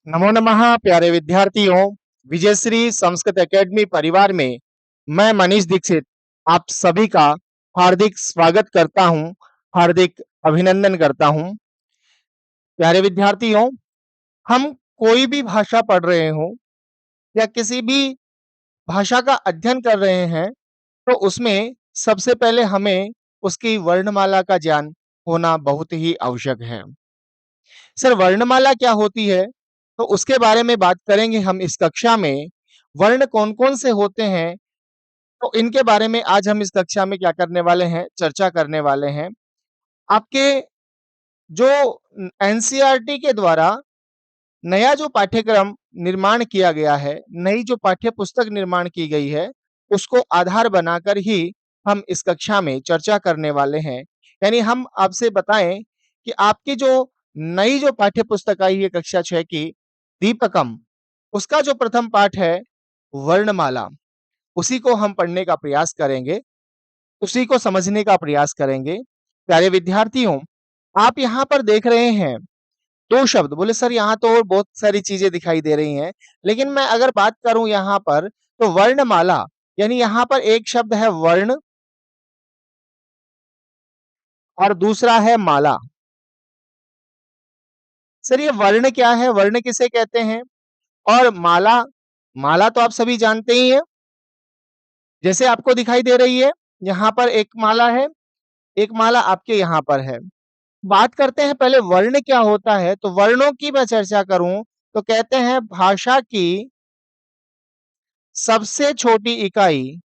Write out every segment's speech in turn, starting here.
नमो नमः प्यारे विद्यार्थियों। विजयश्री संस्कृत एकेडमी परिवार में मैं मनीष दीक्षित आप सभी का हार्दिक स्वागत करता हूं, हार्दिक अभिनंदन करता हूं। प्यारे विद्यार्थियों, हम कोई भी भाषा पढ़ रहे हो या किसी भी भाषा का अध्ययन कर रहे हैं तो उसमें सबसे पहले हमें उसकी वर्णमाला का ज्ञान होना बहुत ही आवश्यक है। सर, वर्णमाला क्या होती है तो उसके बारे में बात करेंगे हम इस कक्षा में। वर्ण कौन कौन से होते हैं तो इनके बारे में आज हम इस कक्षा में क्या करने वाले हैं, चर्चा करने वाले हैं। आपके जो एनसीईआरटी के द्वारा नया जो पाठ्यक्रम निर्माण किया गया है, नई जो पाठ्य पुस्तक निर्माण की गई है, उसको आधार बनाकर ही हम इस कक्षा में चर्चा करने वाले हैं। यानी हम आपसे बताएं कि आपकी जो नई जो पाठ्य पुस्तक आई है कक्षा 6 की, दीपकम, उसका जो प्रथम पाठ है वर्णमाला, उसी को हम पढ़ने का प्रयास करेंगे, उसी को समझने का प्रयास करेंगे। प्यारे विद्यार्थियों, आप यहाँ पर देख रहे हैं दो शब्द। बोले सर यहाँ तो और बहुत सारी चीजें दिखाई दे रही हैं, लेकिन मैं अगर बात करूं यहाँ पर तो वर्णमाला, यानी यहाँ पर एक शब्द है वर्ण और दूसरा है माला। सर ये वर्ण क्या है, वर्ण किसे कहते हैं, और माला, माला तो आप सभी जानते ही हैं, जैसे आपको दिखाई दे रही है। यहाँ पर एक माला है, एक माला आपके यहाँ पर है। बात करते हैं पहले वर्ण क्या होता है। तो वर्णों की मैं चर्चा करूं तो कहते हैं भाषा की सबसे छोटी इकाई,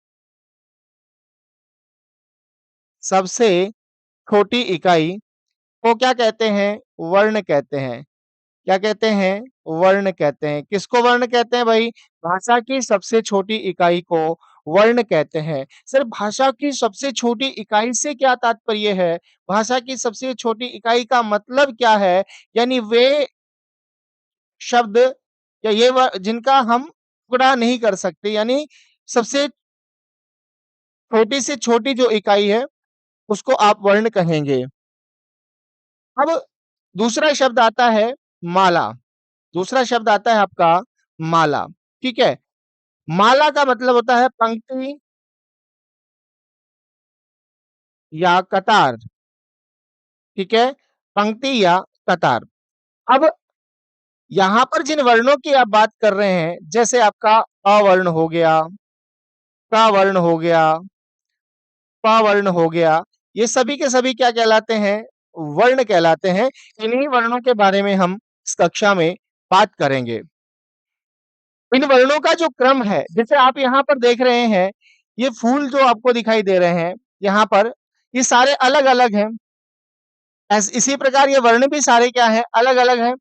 सबसे छोटी इकाई को क्या कहते हैं, वर्ण कहते हैं। क्या कहते हैं, वर्ण कहते हैं। किसको वर्ण कहते हैं भाई, भाषा की सबसे छोटी इकाई को वर्ण कहते हैं। सर भाषा की सबसे छोटी इकाई से क्या तात्पर्य है, भाषा की सबसे छोटी इकाई का मतलब क्या है, यानी वे शब्द या जिनका हम टुकड़ा नहीं कर सकते, यानी सबसे छोटी से छोटी जो इकाई है उसको आप वर्ण कहेंगे। अब दूसरा शब्द आता है माला, दूसरा शब्द आता है आपका माला। ठीक है, माला का मतलब होता है पंक्ति या कतार। ठीक है, पंक्ति या कतार। अब यहां पर जिन वर्णों की आप बात कर रहे हैं, जैसे आपका अवर्ण हो गया, क वर्ण हो गया, प वर्ण हो गया, ये सभी के सभी क्या कहलाते हैं, वर्ण कहलाते हैं। इन्हीं वर्णों के बारे में हम इस कक्षा में बात करेंगे। इन वर्णों का जो क्रम है, जैसे आप यहाँ पर देख रहे हैं, ये फूल जो आपको दिखाई दे रहे हैं यहाँ पर, ये सारे अलग अलग हैं। इसी प्रकार ये वर्ण भी सारे क्या है, अलग अलग हैं।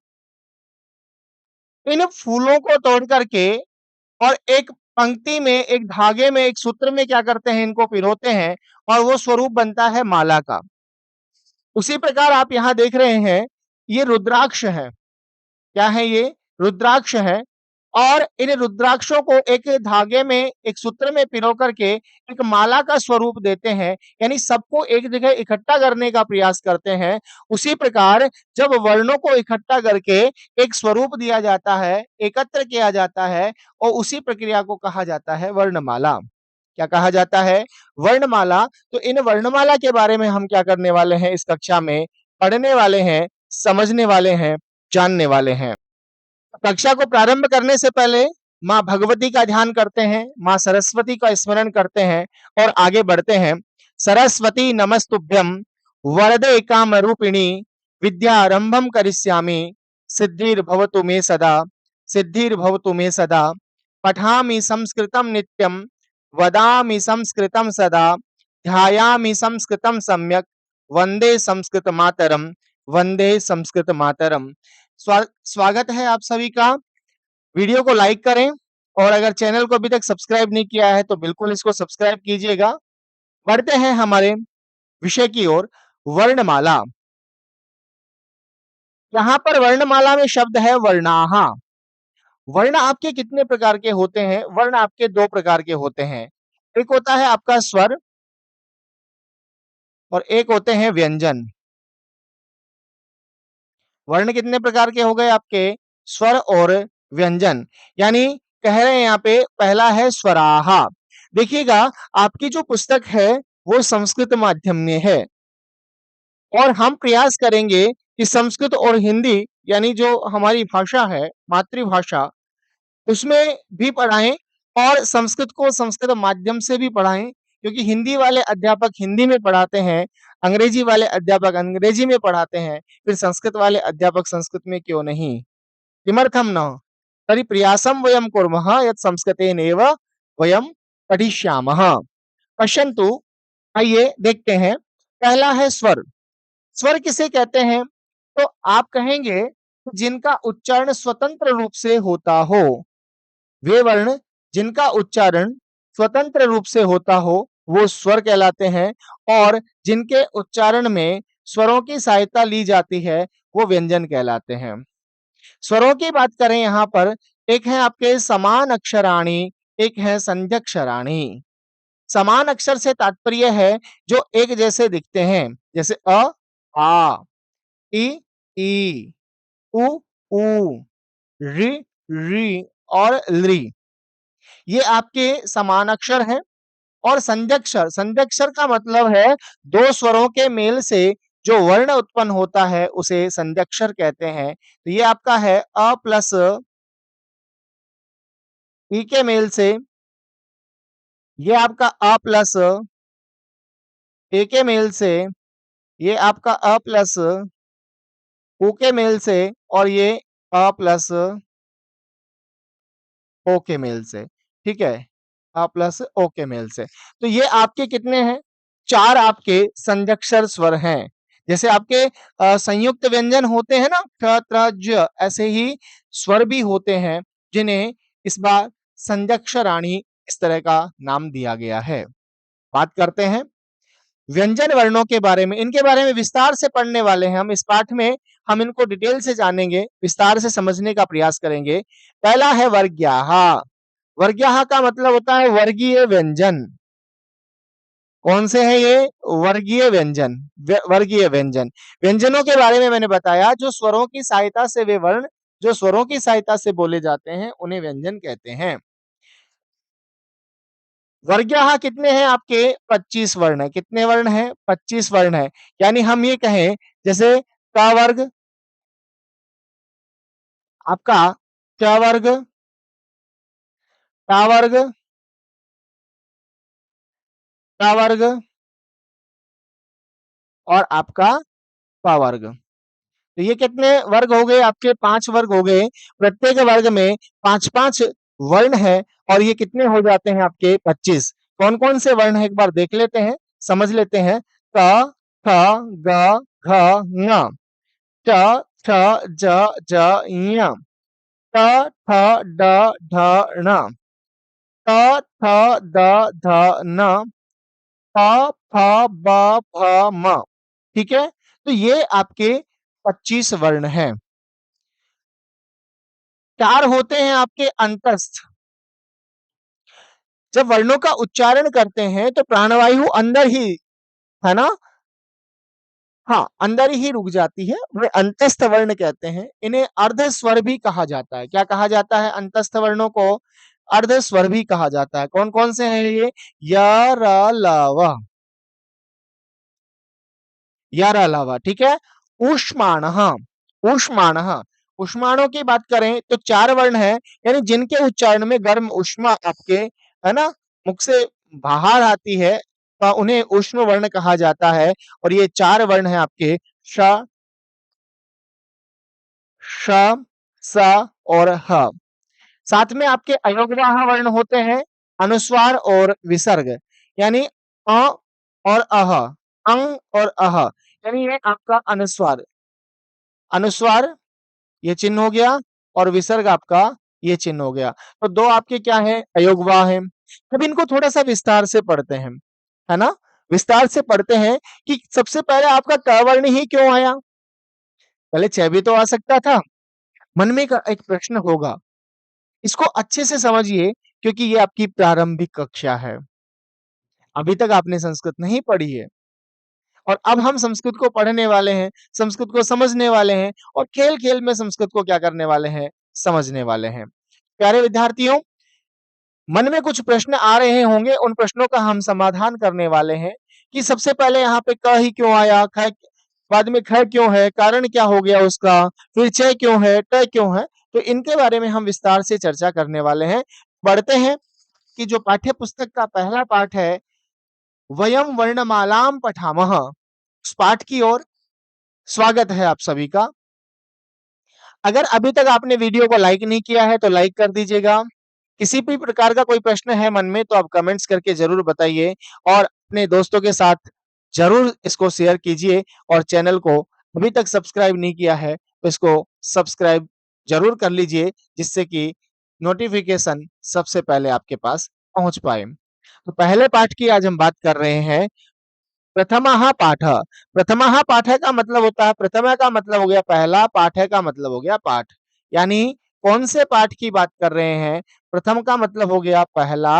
इन फूलों को तोड़ करके और एक पंक्ति में, एक धागे में, एक सूत्र में क्या करते हैं, इनको पिरोते हैं और वो स्वरूप बनता है माला का। उसी प्रकार आप यहाँ देख रहे हैं, ये रुद्राक्ष है। क्या है ये, रुद्राक्ष है। और इन रुद्राक्षों को एक धागे में, एक सूत्र में पिरो करके एक माला का स्वरूप देते हैं, यानी सबको एक जगह इकट्ठा करने का प्रयास करते हैं। उसी प्रकार जब वर्णों को इकट्ठा करके एक स्वरूप दिया जाता है, एकत्र किया जाता है, और उसी प्रक्रिया को कहा जाता है वर्णमाला। क्या कहा जाता है, वर्णमाला। तो इन वर्णमाला के बारे में हम क्या करने वाले हैं, इस कक्षा में पढ़ने वाले हैं, समझने वाले हैं, जानने वाले हैं। कक्षा को प्रारंभ करने से पहले माँ भगवती का ध्यान करते हैं, माँ सरस्वती का स्मरण करते हैं और आगे बढ़ते हैं। सरस्वती नमस्तुभ्यं वरदे काम रूपिणी विद्यारंभम करिष्यामि सिद्धिर्भवतु मे सदा, सिद्धिर्भवतु मे सदा। पठामि संस्कृतं नित्यं वदामि संस्कृतं सदा, ध्यायामि संस्कृतं सम्यक वंदे संस्कृत मातरम, वंदे संस्कृत मातरम। स्वागत है आप सभी का। वीडियो को लाइक करें और अगर चैनल को अभी तक सब्सक्राइब नहीं किया है तो बिल्कुल इसको सब्सक्राइब कीजिएगा। बढ़ते हैं हमारे विषय की ओर, वर्णमाला। यहाँ पर वर्णमाला में शब्द है वर्णाहा। वर्ण आपके कितने प्रकार के होते हैं, वर्ण आपके दो प्रकार के होते हैं। एक होता है आपका स्वर और एक होते हैं व्यंजन। वर्ण कितने प्रकार के हो गए आपके, स्वर और व्यंजन, यानी कह रहे हैं यहाँ पे पहला है स्वराहा। देखिएगा आपकी जो पुस्तक है वो संस्कृत माध्यम में है और हम प्रयास करेंगे कि संस्कृत और हिंदी यानी जो हमारी भाषा है मातृभाषा उसमें भी पढ़ाएं और संस्कृत को संस्कृत माध्यम से भी पढ़ाएं, क्योंकि हिंदी वाले अध्यापक हिंदी में पढ़ाते हैं, अंग्रेजी वाले अध्यापक अंग्रेजी में पढ़ाते हैं, फिर संस्कृत वाले अध्यापक संस्कृत में क्यों नहीं। किमर्थम न तर्हि प्रयासं वयं कुर्मः यत् संस्कृतेनैव वयं पठिष्यामः। पश्यन्तु, आइए देखते हैं। पहला है स्वर। स्वर किसे कहते हैं? तो आप कहेंगे जिनका उच्चारण स्वतंत्र रूप से होता हो, वे वर्ण जिनका उच्चारण स्वतंत्र रूप से होता हो वो स्वर कहलाते हैं, और जिनके उच्चारण में स्वरों की सहायता ली जाती है वो व्यंजन कहलाते हैं। स्वरों की बात करें यहाँ पर, एक है आपके समान अक्षराणी, एक है संध्यक्षराणी। समान अक्षर से तात्पर्य है जो एक जैसे दिखते हैं, जैसे अ आ, इ ई, उ ऊ, रि री और लृ, ये आपके समान अक्षर हैं। और संध्यक्षर, संध्यक्षर का मतलब है दो स्वरों के मेल से जो वर्ण उत्पन्न होता है उसे संध्यक्षर कहते हैं। तो ये आपका है अ प्लस ई के मेल से, ये आपका अ प्लस ए के मेल से, ये आपका अ प्लस उ के मेल से, और ये अ प्लस ओ के मेल से। ठीक है, अ प्लस ओ के मेल से। तो ये आपके कितने हैं? चार आपके संध्यक्षर स्वर हैं। जैसे आपके संयुक्त व्यंजन होते हैं ना, ठ त्र ज, ऐसे ही स्वर भी होते हैं जिन्हें इस बार संध्यक्षराणी इस तरह का नाम दिया गया है। बात करते हैं व्यंजन वर्णों के बारे में। इनके बारे में विस्तार से पढ़ने वाले हैं हम इस पाठ में। हम इनको डिटेल से जानेंगे, विस्तार से समझने का प्रयास करेंगे। पहला है वर्ग्याः। वर्ग्याः का मतलब होता है वर्गीय व्यंजन। कौन से हैं ये? वर्गीय व्यंजन। वर्गीय व्यंजन, व्यंजनों के बारे में मैंने बताया, जो स्वरों की सहायता से वे वर्ण जो स्वरों की सहायता से बोले जाते हैं उन्हें व्यंजन कहते हैं। वर्ग्याः कितने हैं आपके? 25 वर्ण है। कितने वर्ण हैं? 25 वर्ण है। यानी हम ये कहें जैसे क वर्ग आपका, च वर्ग, ट वर्ग, ट वर्ग और आपका प वर्ग। तो ये कितने वर्ग हो गए आपके? 5 वर्ग हो गए। प्रत्येक वर्ग में 5-5 वर्ण है और ये कितने हो जाते हैं आपके? 25। कौन कौन से वर्ण है एक बार देख लेते हैं, समझ लेते हैं। क, ख, ग, घ, ङ, च, छ, ज, ञ, ट, ठ, ड, ढ, ण, त, थ, द, ध, न, प, फ, ब, भ, म। ठीक है, तो ये आपके 25 वर्ण हैं। 4 होते हैं आपके अंतस्थ। जब वर्णों का उच्चारण करते हैं तो प्राणवायु अंदर ही, है ना, हाँ, अंदर ही रुक जाती है, वे अंतस्थ वर्ण कहते हैं। इन्हें अर्ध स्वर भी कहा जाता है। क्या कहा जाता है? अंतस्थ वर्णों को अर्ध स्वर भी कहा जाता है। कौन कौन से हैं ये? य, र, ल, व, य, र, ल, व। ठीक है। ऊष्माणः, ऊष्माणः, ऊष्माणों की बात करें तो 4 वर्ण है, यानी जिनके उच्चारण में गर्म ऊष्मा आपके, है ना, मुख से बाहर आती है, तो उन्हें ऊष्म वर्ण कहा जाता है। और ये 4 वर्ण है आपके श, श, स और ह। साथ में आपके अयोगवाह वर्ण होते हैं, अनुस्वार और विसर्ग, यानी अ और अह, अंग और अह, यानी ये आपका अनुस्वार, अनुस्वार ये चिन्ह हो गया, और विसर्ग आपका ये चिन्ह हो गया। तो दो आपके क्या है? अयोगवाह है। अब इनको थोड़ा सा विस्तार से पढ़ते हैं, है ना, विस्तार से पढ़ते हैं कि सबसे पहले आपका क वर्ण ही क्यों आया? पहले छ भी तो आ सकता था। मन में एक प्रश्न होगा, इसको अच्छे से समझिए, क्योंकि ये आपकी प्रारंभिक कक्षा है। अभी तक आपने संस्कृत नहीं पढ़ी है और अब हम संस्कृत को पढ़ने वाले हैं, संस्कृत को समझने वाले हैं और खेल खेल में संस्कृत को क्या करने वाले हैं? समझने वाले हैं। प्यारे विद्यार्थियों, मन में कुछ प्रश्न आ रहे होंगे, उन प्रश्नों का हम समाधान करने वाले हैं कि सबसे पहले यहाँ पे क ही क्यों आया, ख बाद में ख क्यों है, कारण क्या हो गया उसका, फिर च क्यों है, ट क्यों है, तो इनके बारे में हम विस्तार से चर्चा करने वाले हैं। बढ़ते हैं कि जो पाठ्य पुस्तक का पहला पाठ है, वयम वर्णमालाम पठामः, उस पाठ की ओर स्वागत है आप सभी का। अगर अभी तक आपने वीडियो को लाइक नहीं किया है तो लाइक कर दीजिएगा। किसी भी प्रकार का कोई प्रश्न है मन में तो आप कमेंट्स करके जरूर बताइए और अपने दोस्तों के साथ जरूर इसको शेयर कीजिए और चैनल को अभी तक सब्सक्राइब नहीं किया है तो इसको सब्सक्राइब जरूर कर लीजिए, जिससे कि नोटिफिकेशन सबसे पहले आपके पास पहुंच पाए। तो पहले पाठ की आज हम बात कर रहे हैं, प्रथमः पाठः। प्रथमः पाठः का मतलब होता है, प्रथम का मतलब हो गया पहला, पाठः का मतलब हो गया पाठ। यानी कौन से पाठ की बात कर रहे हैं, प्रथम का मतलब हो गया पहला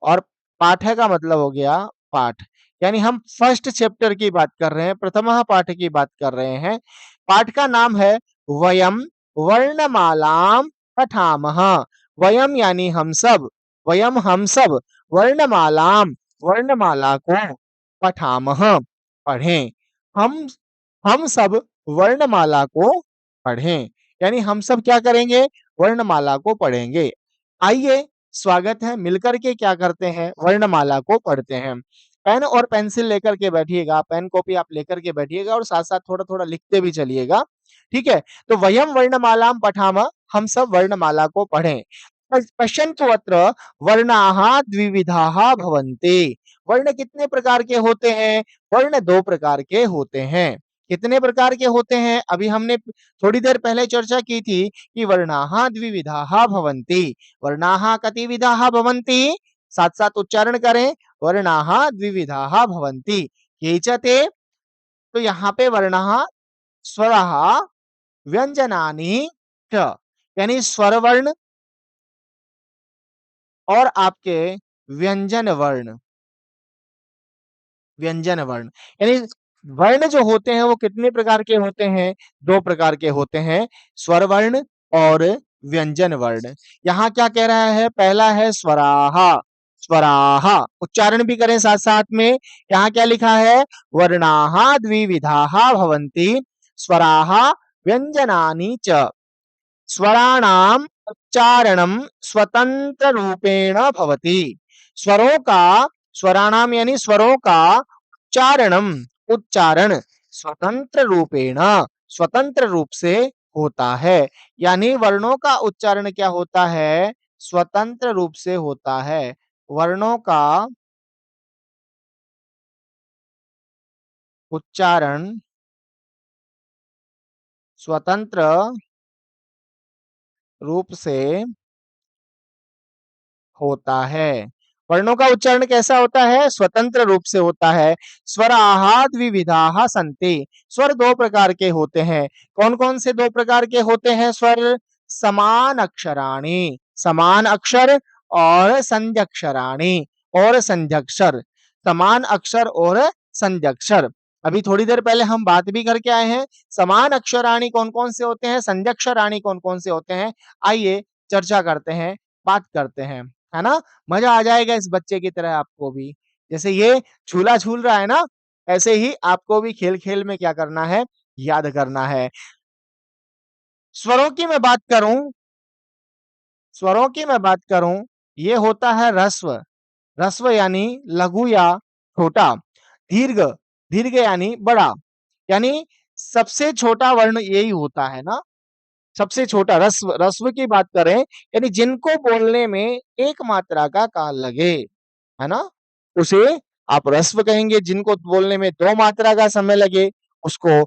और पाठः का मतलब हो गया पाठ। यानी हम फर्स्ट चैप्टर की बात कर रहे हैं, प्रथमः पाठ की बात कर रहे हैं। पाठ का नाम है वयम वर्णमालाम पठामः। वयम यानी हम सब, वयम हम सब, वर्णमालाम वर्णमाला को, पठामः पढ़ें, हम हम सब वर्णमाला को पढ़ें। यानी हम सब क्या करेंगे, वर्णमाला को पढ़ेंगे। आइए, स्वागत है, मिलकर के क्या करते हैं, वर्णमाला को पढ़ते हैं। पेन और पेंसिल लेकर के बैठिएगा, पेन कॉपी आप लेकर के बैठिएगा और साथ साथ थोड़ा थोड़ा लिखते भी चलिएगा, ठीक है। तो वयम वर्णमालाम पठामः, हम सब वर्णमाला को पढ़ें। पश्यन्तु अत्र वर्णाः द्विविधाः भवन्ति। वर्ण कितने प्रकार के होते हैं, वर्ण दो प्रकार के होते हैं। कितने प्रकार के होते हैं, अभी हमने थोड़ी देर पहले चर्चा की थी कि वर्णाः द्विविधाः भवन्ति। वर्णाः कति विधाः भवन्ति, साथ साथ उच्चारण करें, वर्णाः द्विविधाः भवन्ति। केचते, तो यहाँ पे वर्णाः स्वरः व्यंजनानि च, यानी स्वर वर्ण और आपके व्यंजन वर्ण, व्यंजन वर्ण, यानी वर्ण जो होते हैं वो कितने प्रकार के होते हैं, दो प्रकार के होते हैं, स्वर वर्ण और व्यंजन वर्ण। यहाँ क्या कह रहा है, पहला है स्वराहा, स्वराहा, उच्चारण भी करें साथ साथ में। यहाँ क्या लिखा है, वर्णाहा द्विविधाहा भवन्ति, स्वराहा व्यंजनानि च, स्वराणाम उच्चारणम स्वतंत्र रूपेण भवति। स्वरों का, स्वराणाम यानी स्वरों का उच्चारणम, उच्चारण स्वतंत्र रूपेण, स्वतंत्र रूप से होता है। यानी वर्णों का उच्चारण क्या होता है, स्वतंत्र रूप से होता है। वर्णों का उच्चारण स्वतंत्र रूप से होता है। वर्णों का उच्चारण कैसा होता है, स्वतंत्र रूप से होता है। स्वराः द्विविधाः सन्ति, स्वर दो प्रकार के होते हैं। कौन कौन से दो प्रकार के होते हैं स्वर, समान अक्षराणि, समान अक्षर, और संध्यक्षराणि, और संध्यक्षर, समान अक्षर और संध्यक्षर। अभी थोड़ी देर पहले हम बात भी करके आए हैं, समान अक्षराणि कौन कौन से होते हैं, संध्यक्षराणि कौन कौन से होते हैं। आइए चर्चा करते हैं, बात करते हैं, है ना। मजा आ जाएगा इस बच्चे की तरह आपको भी, जैसे ये झूला झूल रहा है ना, ऐसे ही आपको भी खेल खेल में क्या करना है, याद करना है। स्वरों की मैं बात करूं, स्वरों की मैं बात करूं, ये होता है रस्व, रस्व यानी लघु या छोटा, दीर्घ, दीर्घ यानी बड़ा, यानी सबसे छोटा वर्ण यही होता है ना, सबसे छोटा रस्व, रस्व की बात करें यानी जिनको बोलने में एक मात्रा का काल लगे, है ना, उसे आप रस्व कहेंगे। जिनको बोलने में दो मात्रा का समय लगे उसको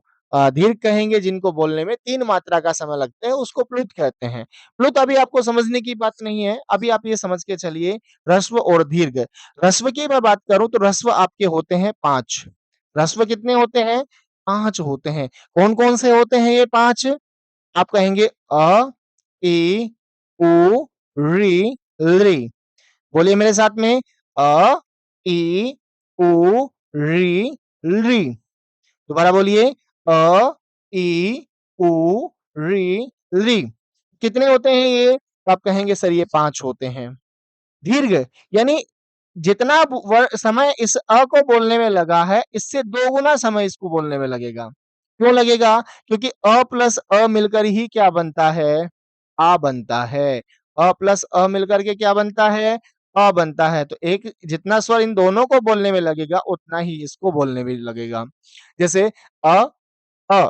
दीर्घ कहेंगे। जिनको बोलने में तीन मात्रा का समय लगते हैं उसको प्लुत कहते हैं। प्लुत अभी आपको समझने की बात नहीं है, अभी आप ये समझ के चलिए रस्व और दीर्घ। रस्व की मैं बात करूं तो रस्व आपके होते हैं पांच। रस्व कितने होते हैं, पांच होते हैं। कौन कौन से होते हैं ये पांच, आप कहेंगे अ, ई, उ, री, ली। बोलिए मेरे साथ में, अ, ई, उ, री, ली। दोबारा बोलिए, अ, ई, उ, री, ली। कितने होते हैं ये? तो आप कहेंगे सर ये 5 होते हैं। दीर्घ यानी जितना समय इस अ को बोलने में लगा है, इससे 2 गुना समय इसको बोलने में लगेगा। क्यों लगेगा? क्योंकि अ प्लस अ मिलकर ही क्या बनता है? आ बनता है। अ प्लस अ मिलकर के क्या बनता है? अ बनता है। तो एक जितना स्वर इन दोनों को बोलने में लगेगा, उतना ही इसको बोलने में लगेगा। जैसे अ, अ,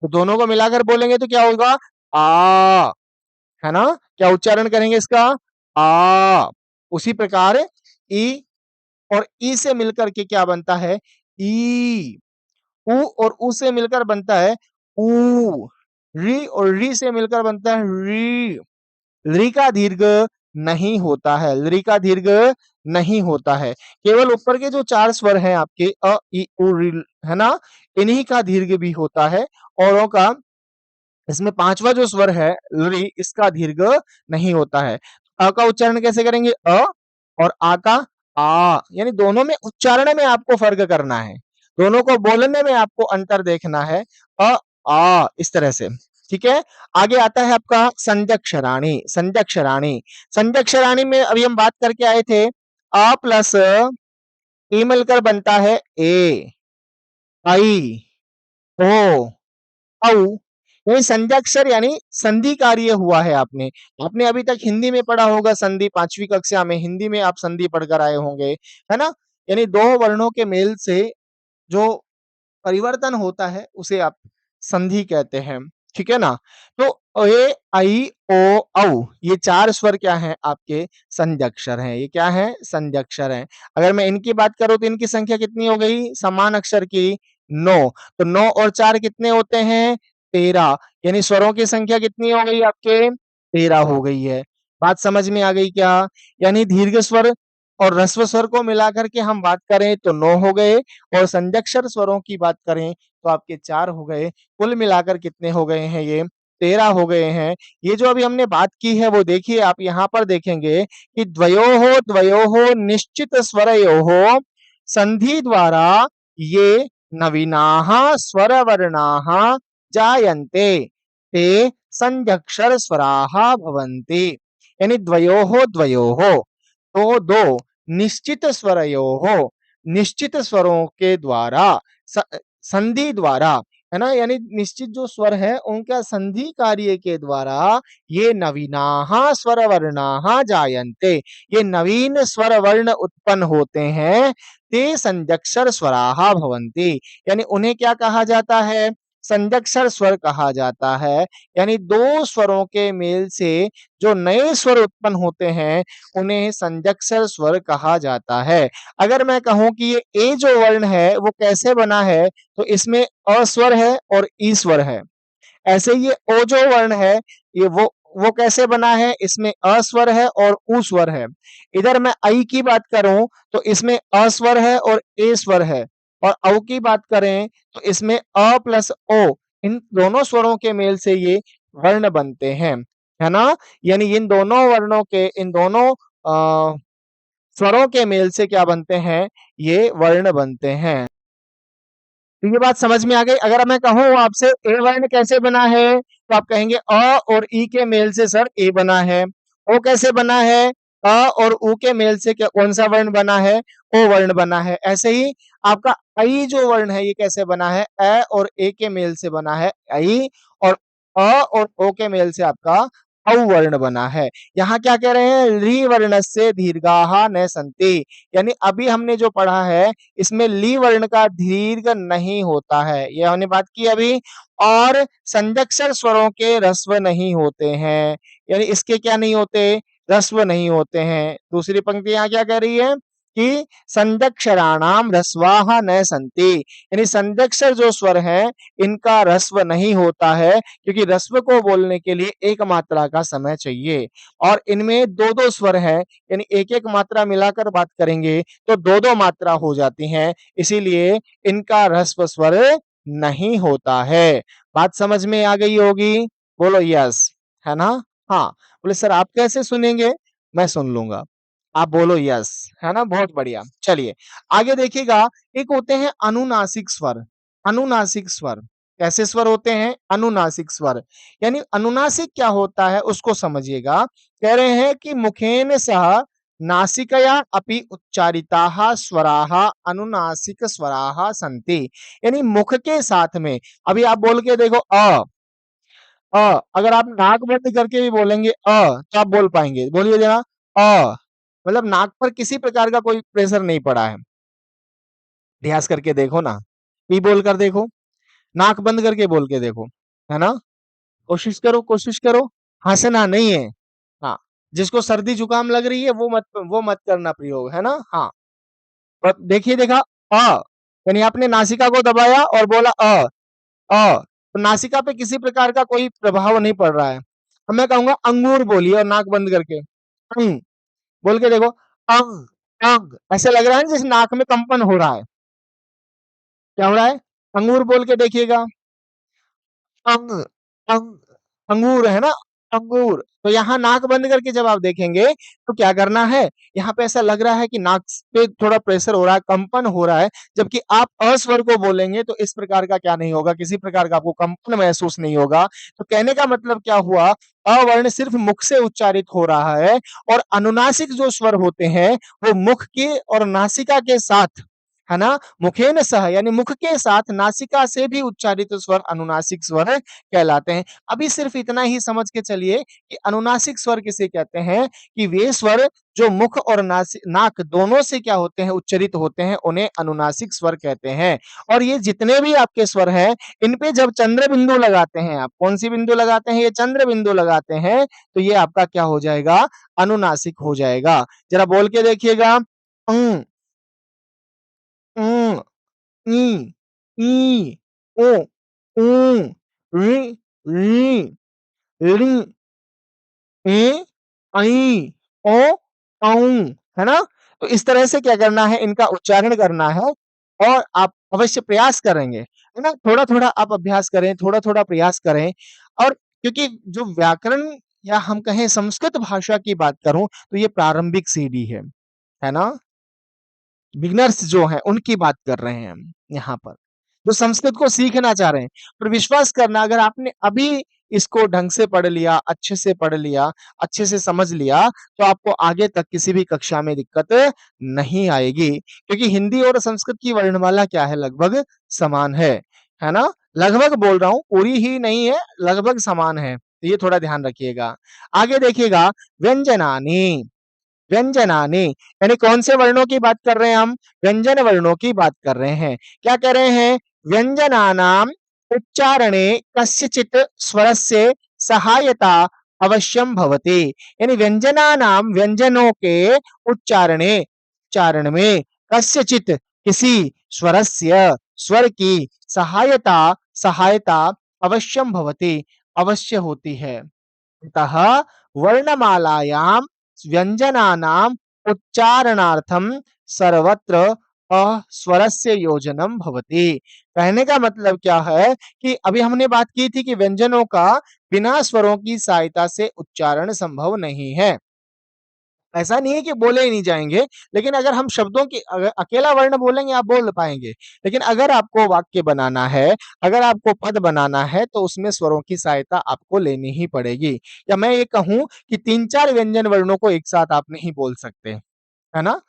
तो दोनों को मिलाकर बोलेंगे तो क्या होगा? आ, है ना? क्या उच्चारण करेंगे इसका? आ। उसी प्रकार ई और ई से मिलकर के क्या बनता है? ई। उ और उ से मिलकर बनता है ऊ। री और री से मिलकर बनता है री। री का दीर्घ नहीं होता है। री का दीर्घ नहीं होता है। केवल ऊपर के जो 4 स्वर हैं आपके अ, ई, उ, री, है ना? इन्हीं का दीर्घ भी होता है। औरों का इसमें 5वां जो स्वर है री, इसका दीर्घ नहीं होता है। अ का उच्चारण कैसे करेंगे? अ और आ का आ, यानी दोनों में उच्चारण में आपको फर्क करना है। दोनों को बोलने में आपको अंतर देखना है। अ, आ इस तरह से। ठीक है? आगे आता है आपका संजक्षराणी। संजक्षराणी। संजक्षराणी में अभी हम बात करके आए थे आ प्लस ई मिलकर बनता है ए, आई, ओ, औ। ये संज्ञाक्षर यानी संधि कार्य हुआ है आपने। आपने अभी तक हिंदी में पढ़ा होगा संधि, 5वीं कक्षा में हिंदी में आप संधि पढ़कर आए होंगे, है ना? यानी 2 वर्णों के मेल से जो परिवर्तन होता है उसे आप संधि कहते हैं। ठीक है ना? तो ए, आई, ओ, औ ये 4 स्वर क्या हैं? आपके संज्ञाक्षर हैं। ये क्या हैं? संज्ञाक्षर हैं। अगर मैं इनकी बात करूं तो इनकी संख्या कितनी हो गई? समान अक्षर की 9। तो 9 और 4 कितने होते हैं? 13। यानी स्वरों की संख्या कितनी हो गई आपके? 13 हो गई है। बात समझ में आ गई क्या? यानी दीर्घ स्वर और ह्रस्व स्वर को मिलाकर के हम बात करें तो 9 हो गए और संज्ञाक्षर स्वरों की बात करें तो आपके 4 हो गए। कुल मिलाकर कितने हो गए हैं ये? 13 हो गए हैं। ये जो अभी हमने बात की है वो देखिए आप यहाँ पर देखेंगे कि द्वयोः निश्चित स्वरयोः संधि द्वारा ये नवीनाः स्वरवर्णाः जायन्ते ते संज्ञाक्षर स्वराः भवन्ति। यानी द्वयोः तो 2 निश्चित स्वरयोः निश्चित स्वरों के द्वारा संधि द्वारा, है ना? यानी निश्चित जो स्वर है उनका संधि कार्य के द्वारा ये नवीनाः स्वर वर्णाः जायन्ते, ये नवीन स्वर वर्ण उत्पन्न होते हैं। ते संज्ञाक्षर स्वराः भवन्ति, यानी उन्हें क्या कहा जाता है? संज्ञाक्षर स्वर कहा जाता है। यानी 2 स्वरों के मेल से जो नए स्वर उत्पन्न होते हैं उन्हें संज्ञाक्षर स्वर कहा जाता है। अगर मैं कहूं कि ये ए जो वर्ण है वो कैसे बना है, तो इसमें अ स्वर है और ई स्वर है। ऐसे ये ओ जो वर्ण है ये वो कैसे बना है? इसमें अ स्वर है और उ स्वर है। इधर मैं आई की बात करूं तो इसमें अ स्वर है और ए स्वर है। और औ की बात करें तो इसमें अ प्लस ओ, इन दोनों स्वरों के मेल से ये वर्ण बनते हैं, है ना? यानी इन दोनों वर्णों के इन दोनों स्वरों के मेल से क्या बनते हैं? ये वर्ण बनते हैं। तो ये बात समझ में आ गई। अगर मैं कहूँ आपसे ए वर्ण कैसे बना है, तो आप कहेंगे अ और ई के मेल से सर ए बना है। ओ कैसे बना है? अ और उ के मेल से क्या कौन सा वर्ण बना है? ओ वर्ण बना है। ऐसे ही आपका आई जो वर्ण है ये कैसे बना है? अ और ए के मेल से बना है आई, और अ और ओ के मेल से आपका औ वर्ण बना है। यहाँ क्या कह रहे हैं? ली वर्णस्य दीर्घाः न सन्ति, यानी अभी हमने जो पढ़ा है इसमें ली वर्ण का दीर्घ नहीं होता है, ये हमने बात की अभी। और संज्ञाक्षर स्वरों के ह्रस्व नहीं होते हैं, यानी इसके क्या नहीं होते? ह्रस्व नहीं होते हैं। दूसरी पंक्ति यहाँ क्या कह रही है कि संज्ञाक्षराणाम ह्रस्वाः न सन्ति, यानी संज्ञाक्षर जो स्वर हैं इनका ह्रस्व नहीं होता है, क्योंकि ह्रस्व को बोलने के लिए एक मात्रा का समय चाहिए और इनमें दो दो स्वर है, यानी एक एक मात्रा मिलाकर बात करेंगे तो दो दो मात्रा हो जाती हैं, इसीलिए इनका ह्रस्व स्वर नहीं होता है। बात समझ में आ गई होगी? बोलो यस, है ना? हाँ। बोले सर आप कैसे सुनेंगे? मैं सुन लूंगा, आप बोलो यस, है ना? बहुत बढ़िया। चलिए आगे देखिएगा, एक होते हैं अनुनासिक स्वर। अनुनासिक स्वर कैसे स्वर होते हैं? अनुनासिक स्वर। यानी अनुनासिक क्या होता है उसको समझिएगा। कह रहे हैं कि मुखेन सह नासिकया अपि उच्चारिताः स्वराः अनुनासिक स्वराः सन्ति। यानी मुख के साथ में, अभी आप बोल के देखो अगर आप नाक बंद करके भी बोलेंगे तो आप बोल पाएंगे। बोलिए जरा मतलब नाक पर किसी प्रकार का कोई प्रेशर नहीं पड़ा है। अभ्यास करके देखो ना, ई बोल कर देखो, नाक बंद करके बोल के देखो, है ना? कोशिश करो, कोशिश करो। हंसना नहीं है। हाँ, जिसको सर्दी जुकाम लग रही है वो मत करना प्रयोग, है ना? हाँ, और देखिए देखा यानी आपने नासिका को दबाया और बोला तो नासिका पे किसी प्रकार का कोई प्रभाव नहीं पड़ रहा है। अब मैं कहूंगा अंगूर बोलिए और नाक बंद करके बोल के देखो, अंग अंग ऐसे लग रहा है जैसे नाक में कंपन हो रहा है। क्या हो रहा है? अंगूर बोल के देखिएगा, अंग अंग अंगूर है ना, अंगूर। तो यहाँ नाक बंद करके जब आप देखेंगे तो क्या करना है, यहाँ पे ऐसा लग रहा है कि नाक पे थोड़ा प्रेशर हो रहा है, कंपन हो रहा है। जबकि आप अस्वर को बोलेंगे तो इस प्रकार का क्या नहीं होगा, किसी प्रकार का आपको कंपन महसूस नहीं होगा। तो कहने का मतलब क्या हुआ, अवर्ण सिर्फ मुख से उच्चारित हो रहा है और अनुनासिक जो स्वर होते हैं वो मुख के और नासिका के साथ, है ना, मुखेन सह यानी मुख के साथ नासिका से भी उच्चारित स्वर अनुनासिक स्वर कहलाते हैं। अभी सिर्फ इतना ही समझ के चलिए कि अनुनासिक स्वर किसे कहते हैं, कि वे स्वर जो मुख और नाक दोनों से क्या होते हैं, उच्चरित होते हैं, उन्हें अनुनासिक स्वर कहते हैं। और ये जितने भी आपके स्वर हैं, इन पे जब चंद्र बिंदु लगाते हैं, आप कौन सी बिंदु लगाते हैं, ये चंद्र बिंदु लगाते हैं, तो ये आपका क्या हो जाएगा, अनुनासिक हो जाएगा। जरा बोल के देखिएगा, उ, ई, ई, ओ, ऊ, ऋ, ऋ, ऋ, ए, ऐ, ओ, औ, है ना? तो इस तरह से क्या करना है, इनका उच्चारण करना है और आप अवश्य प्रयास करेंगे, है ना? थोड़ा-थोड़ा आप अभ्यास करें, थोड़ा-थोड़ा प्रयास करें। और क्योंकि जो व्याकरण या हम कहें संस्कृत भाषा की बात करूँ तो ये प्रारंभिक सीढ़ी है ना? बिगनर्स जो हैं उनकी बात कर रहे हैं हम यहाँ पर, जो संस्कृत को सीखना चाह रहे हैं। पर विश्वास करना, अगर आपने अभी इसको ढंग से पढ़ लिया, अच्छे से पढ़ लिया, अच्छे से समझ लिया, तो आपको आगे तक किसी भी कक्षा में दिक्कत नहीं आएगी। क्योंकि हिंदी और संस्कृत की वर्णमाला क्या है, लगभग समान है ना? लगभग बोल रहा हूँ, पूरी ही नहीं है, लगभग समान है। तो ये थोड़ा ध्यान रखिएगा। आगे देखिएगा, व्यंजनानि, व्यंजनानि यानी कौन से वर्णों की बात कर रहे हैं हम, व्यंजन वर्णों की बात कर रहे हैं। क्या कह रहे हैं, व्यंजनानाम उच्चारणे कस्यचित् स्वरस्य सहायता अवश्यम भवति। यानी व्यंजनानाम व्यंजनों के उच्चारणे, उच्चारण में कस्यचित् किसी स्वरस्य स्वर की सहायता, सहायता अवश्यम भवति अवश्य होती है। अतः वर्णमालायां व्यंजनानाम उच्चारणार्थम सर्वत्र स्वरस्य योजनम भवति। कहने का मतलब क्या है कि अभी हमने बात की थी कि व्यंजनों का बिना स्वरों की सहायता से उच्चारण संभव नहीं है। ऐसा नहीं है कि बोले ही नहीं जाएंगे, लेकिन अगर हम शब्दों की अगर अकेला वर्ण बोलेंगे आप बोल पाएंगे, लेकिन अगर आपको वाक्य बनाना है, अगर आपको पद बनाना है, तो उसमें स्वरों की सहायता आपको लेनी ही पड़ेगी। या मैं ये कहूं कि 3-4 व्यंजन वर्णों को एक साथ आप नहीं बोल सकते, है ना?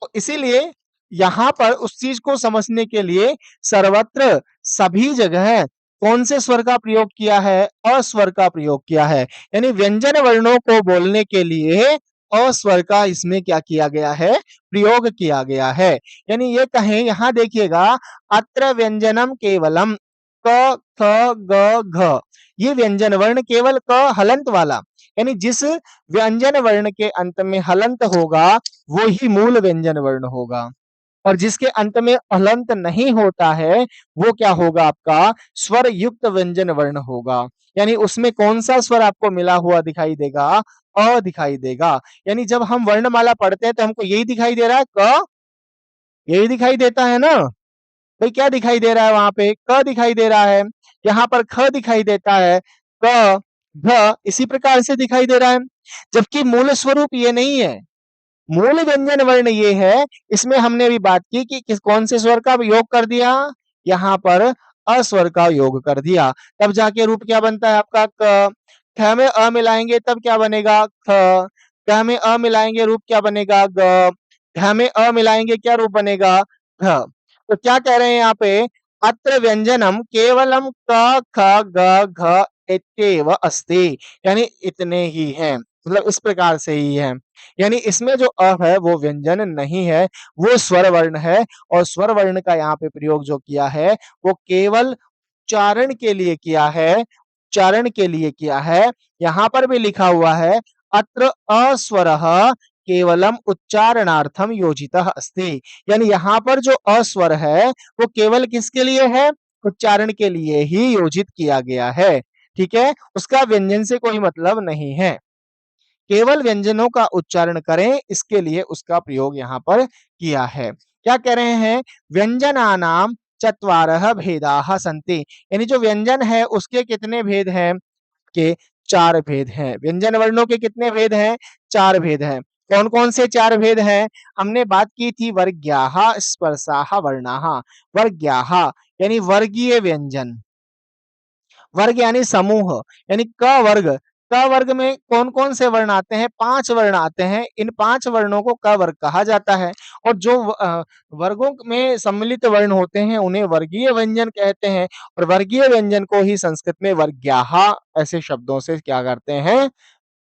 तो इसीलिए यहाँ पर उस चीज को समझने के लिए सर्वत्र सभी जगह कौन से स्वर का प्रयोग किया है, अस्वर का प्रयोग किया है। यानी व्यंजन वर्णों को बोलने के लिए अस्वर का इसमें क्या किया गया है, प्रयोग किया गया है। यानी ये कहें, यहां देखिएगा, अत्र व्यंजनम केवलम क ख ग घ, ये व्यंजन वर्ण केवल क हलंत वाला, यानी जिस व्यंजन वर्ण के अंत में हलंत होगा वो ही मूल व्यंजन वर्ण होगा, और जिसके अंत में हलंत नहीं होता है वो क्या होगा, आपका स्वर युक्त व्यंजन वर्ण होगा। यानी उसमें कौन सा स्वर आपको मिला हुआ दिखाई देगा, अ दिखाई देगा। यानी जब हम वर्णमाला पढ़ते हैं तो हमको यही दिखाई दे रहा है, क यही दिखाई देता है ना भाई, क्या दिखाई दे रहा है, वहां पे क दिखाई दे रहा है, यहाँ पर ख दिखाई देता है, क घ इसी प्रकार से दिखाई दे रहा है। जबकि मूल स्वरूप ये नहीं है, मूल व्यंजन वर्ण ये है। इसमें हमने भी बात की कि कौन से स्वर का योग कर दिया, यहाँ पर अस्वर का योग कर दिया, तब जाके रूप क्या बनता है आपका क। ख में अ मिलाएंगे तब क्या बनेगा ख। क में अ मिलाएंगे रूप क्या बनेगा ग। घ में अ मिलाएंगे क्या रूप बनेगा घ। तो क्या कह रहे हैं यहाँ पे, अत्र व्यंजनम केवलम क ख ग घ इत्येव अस्ति, यानी इतने ही हैं, मतलब इस प्रकार से ही है, यानी इसमें जो अ है वो व्यंजन नहीं है, वो स्वर वर्ण है। और स्वर वर्ण का यहाँ पे प्रयोग जो किया है वो केवल उच्चारण के लिए किया है, उच्चारण के लिए किया है। यहाँ पर भी लिखा हुआ है अत्र अस्वरः केवलम उच्चारणार्थम योजितः अस्ति, यानी यहाँ पर जो अस्वर है वो केवल किसके लिए है, उच्चारण के लिए ही योजित किया गया है। ठीक है, उसका व्यंजन से कोई मतलब नहीं है, केवल व्यंजनों का उच्चारण करें इसके लिए उसका प्रयोग यहाँ पर किया है। क्या कह रहे हैं, व्यंजनानाम चत्वारः भेदाः सन्ति, यानी जो व्यंजन है उसके कितने भेद हैं, के चार भेद हैं। व्यंजन वर्णों के कितने भेद हैं, चार भेद हैं। कौन कौन से चार भेद हैं, हमने बात की थी वर्ग्याः स्पर्शाः वर्णाः। वर्ग्याः यानी वर्गीय व्यंजन, वर्ग यानी समूह, यानी क वर्ग। क वर्ग में कौन कौन से वर्ण आते हैं, पांच वर्ण आते हैं, इन पांच वर्णों को क वर्ग कहा जाता है। और जो वर्गों में सम्मिलित वर्ण होते हैं उन्हें वर्गीय व्यंजन कहते हैं, और वर्गीय व्यंजन को ही संस्कृत में वर्ग्याः ऐसे शब्दों से क्या करते हैं,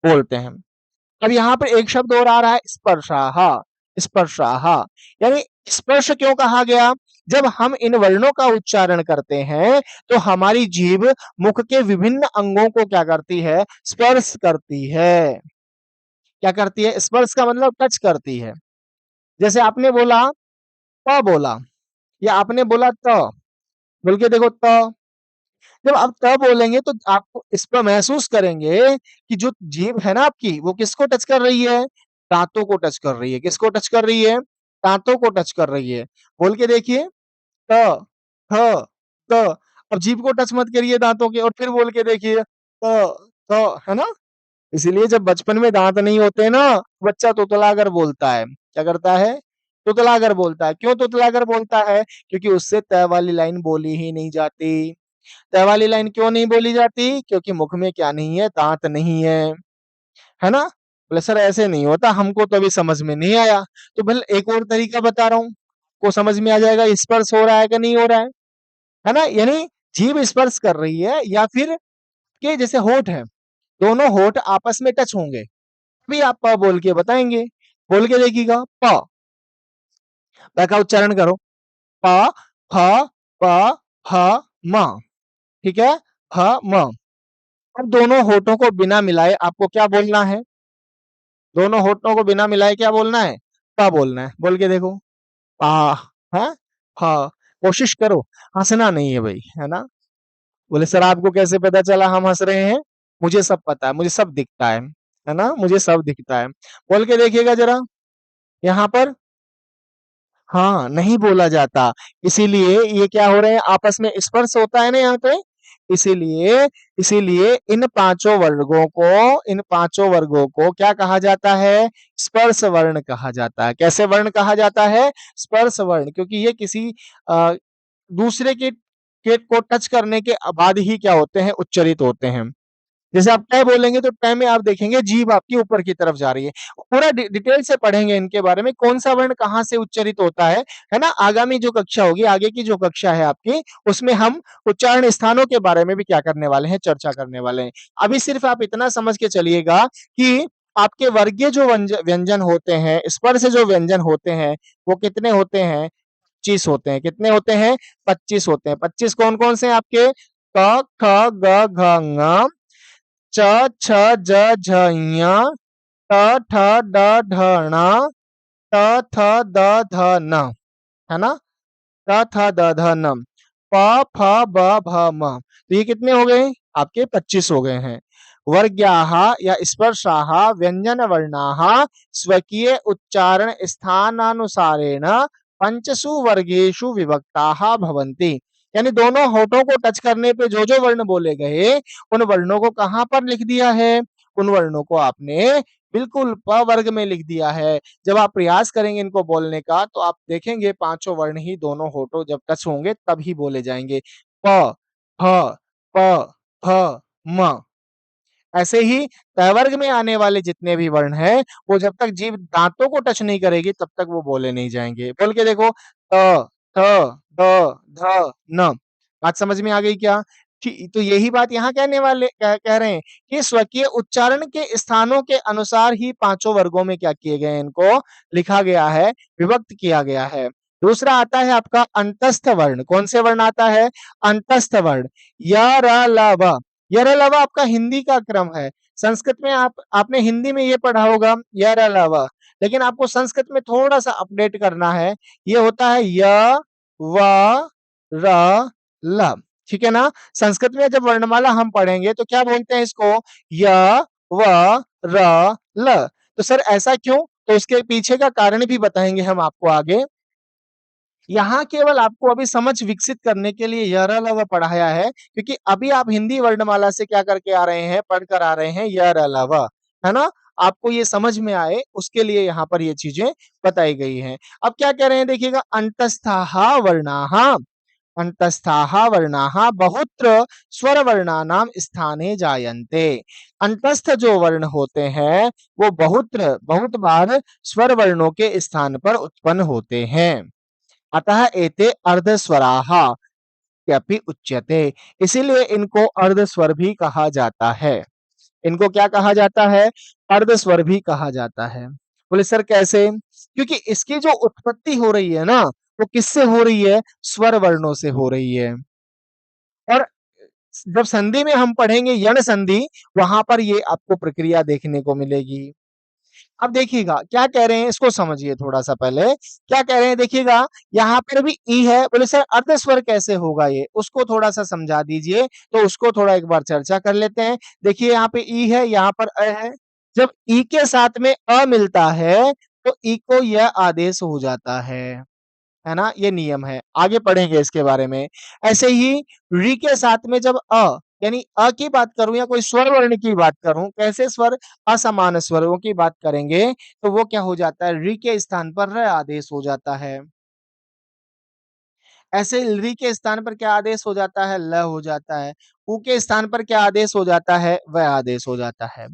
बोलते हैं। अब यहाँ पर एक शब्द और आ रहा है स्पर्शाः। स्पर्शाः यानी स्पर्श क्यों कहा गया, जब हम इन वर्णों का उच्चारण करते हैं तो हमारी जीभ मुख के विभिन्न अंगों को क्या करती है, स्पर्श करती है। क्या करती है, स्पर्श का मतलब टच करती है। जैसे आपने बोला प बोला, या आपने बोला त, बोल के देखो त। जब आप त बोलेंगे तो आप इस पर महसूस करेंगे कि जो जीभ है ना आपकी वो किसको टच कर रही है, दांतों को टच कर रही है। किसको टच कर रही है, दांतों को टच कर रही है। बोल के देखिए त थ त। अब जीभ को टच मत करिए दांतों के, और फिर बोल के देखिए है ना। इसीलिए जब बचपन में दांत नहीं होते ना, बच्चा तोतलाकर बोलता है। क्या करता है, तोतलाकर बोलता है। क्यों तोतलाकर बोलता है, क्योंकि उससे तय वाली लाइन बोली ही नहीं जाती। तय वाली लाइन क्यों नहीं बोली जाती, क्योंकि मुख में क्या नहीं है, दांत नहीं है ना। बोले सर ऐसे नहीं होता, हमको तो अभी समझ में नहीं आया। तो भले एक और तरीका बता रहा हूं, को समझ में आ जाएगा स्पर्श हो रहा है कि नहीं हो रहा है ना। यानी जीभ स्पर्श कर रही है, या फिर के जैसे होठ है, दोनों होठ आपस में टच होंगे, अभी आप प बोल के बताएंगे। बोल के देखिएगा प, प का उच्चारण करो, प फ प ह म। ठीक है, ह म। अब दोनों होठों को बिना मिलाए आपको क्या बोलना है, दोनों होठों को बिना मिलाए क्या बोलना है, प बोलना है। बोल के देखो पा, है हा। कोशिश करो, हंसना नहीं है भाई, है ना। बोले सर आपको कैसे पता चला हम हंस रहे हैं, मुझे सब पता है, मुझे सब दिखता है ना, मुझे सब दिखता है। बोल के देखिएगा जरा यहाँ पर, हाँ नहीं बोला जाता, इसीलिए ये क्या हो रहे हैं, आपस में स्पर्श होता है ना यहाँ पे। इसीलिए इसीलिए इन पांचों वर्गों को क्या कहा जाता है, स्पर्श वर्ण कहा जाता है। कैसे वर्ण कहा जाता है, स्पर्श वर्ण, क्योंकि ये किसी दूसरे के को टच करने के बाद ही क्या होते हैं, उच्चरित होते हैं। जैसे आप टय बोलेंगे तो टय में आप देखेंगे जीभ आपकी ऊपर की तरफ जा रही है। पूरा डिटेल से पढ़ेंगे इनके बारे में, कौन सा वर्ण कहाँ से उच्चरित होता है ना। आगामी जो कक्षा होगी, आगे की जो कक्षा है आपकी, उसमें हम उच्चारण स्थानों के बारे में भी क्या करने वाले हैं, चर्चा करने वाले हैं। अभी सिर्फ आप इतना समझ के चलिएगा कि आपके वर्गीय जो व्यंजन होते हैं, स्पर्श जो व्यंजन होते हैं, वो कितने होते हैं, 25 होते हैं। कितने होते हैं, 25 होते हैं। 25 कौन कौन से हैं आपके, क ख ग घ ङ, च छ ज झ ञ, ट ठ ड ढ ण, ट थ द ध न, है ना। ट थ द ध न, प फ ब भ म। तो ये कितने हो गए आपके, 25 हो गए हैं। वर्ग्याः या स्पर्शाः व्यंजन वर्णाः स्वकीय उच्चारण स्थानानुसारेण पंचसु वर्गेषु विभक्ताः भवन्ति, यानी दोनों होठों को टच करने पे जो जो वर्ण बोले गए उन वर्णों को कहां पर लिख दिया है, उन वर्णों को आपने बिल्कुल प वर्ग में लिख दिया है। जब आप प्रयास करेंगे इनको बोलने का तो आप देखेंगे पांचों वर्ण ही दोनों होठों जब टच होंगे तब ही बोले जाएंगे। प, फ, प, फ, म। ऐसे ही तवर्ग में आने वाले जितने भी वर्ण हैं, वो जब तक जीभ दांतों को टच नहीं करेगी तब तक वो बोले नहीं जाएँगे। बोल के देखो त, थ, द, ध, न। बात समझ में आ गई क्या? तो यही बात यहाँ कहने वाले कह रहे हैं कि स्वकीय उच्चारण के स्थानों के अनुसार ही पाँचों वर्गों में क्या किए गए हैं, इनको लिखा गया है, विभक्त किया गया है। दूसरा आता है आपका अंतस्थ वर्ण। कौन से वर्ण आता है? अंतस्थ वर्ण। य, र, ल, व। य, र, ल, व आपका हिंदी का क्रम है। संस्कृत में आपने हिंदी में ये पढ़ा होगा य, र, ल, व। लेकिन आपको संस्कृत में थोड़ा-सा अपडेट करना है। ये होता है य, व, र, ल। ठीक है ना? संस्कृत में जब वर्णमाला हम पढ़ेंगे तो क्या बोलते हैं इसको? य, व, र, ल। तो सर ऐसा क्यों? तो उसके पीछे का कारण भी बताएँगे हम आपको आगे। यहाँ केवल आपको अभी समझ विकसित करने के लिए य, र, ल, व पढ़ाया है, क्योंकि अभी आप हिंदी वर्णमाला से क्या करके आ रहे हैं, पढ़ कर आ रहे हैं य, र, ल, व, है ना? आपको ये समझ में आए उसके लिए यहाँ पर ये चीजें बताई गई हैं। अब क्या कह रहे हैं देखिएगा, अंतस्थाः वर्णाः, अंतस्थाः वर्णाः बहुत्र स्वर वर्णानाम स्थाने जायन्ते। अंतस्थ जो वर्ण होते हैं वो बहुत बार स्वर वर्णों के स्थान पर उत्पन्न होते हैं। अतः एते अर्धस्वराः इत्यपि उच्यते। इसीलिए इनको अर्धस्वर भी कहा जाता है। इनको क्या कहा जाता है? अर्धस्वर भी कहा जाता है। बोले सर कैसे? क्योंकि इसकी जो उत्पत्ति हो रही है ना, वो किससे हो रही है? स्वर वर्णों से हो रही है। और जब संधि में हम पढ़ेंगे यण संधि, वहां पर ये आपको प्रक्रिया देखने को मिलेगी। अब देखिएगा क्या कह रहे हैं, इसको समझिए थोड़ा-सा पहले। क्या कह रहे हैं देखिएगा, यहाँ पर भी ई है, बोले सर अर्धस्वर कैसे होगा ये? उसको थोड़ा-सा समझा दीजिए, तो उसको थोड़ा एक बार चर्चा कर लेते हैं। देखिए यहाँ पे ई है, यहाँ पर अ है। जब ई के साथ में अ मिलता है, तो ई को य आदेश हो जाता है ना? ये नियम है। आगे पढ़ेंगे इसके बारे में। ऐसे ही री के साथ में जब यानी अ की बात करूँ या कोई स्वर वर्ण की बात करूँ, कैसे स्वर असमान स्वरों की बात करेंगे, तो वो क्या हो जाता है? री के स्थान पर र आदेश हो जाता है। ऐसे री के स्थान पर क्या आदेश हो जाता है? ल हो जाता है। उ के स्थान पर क्या आदेश हो जाता है? व आदेश हो जाता है।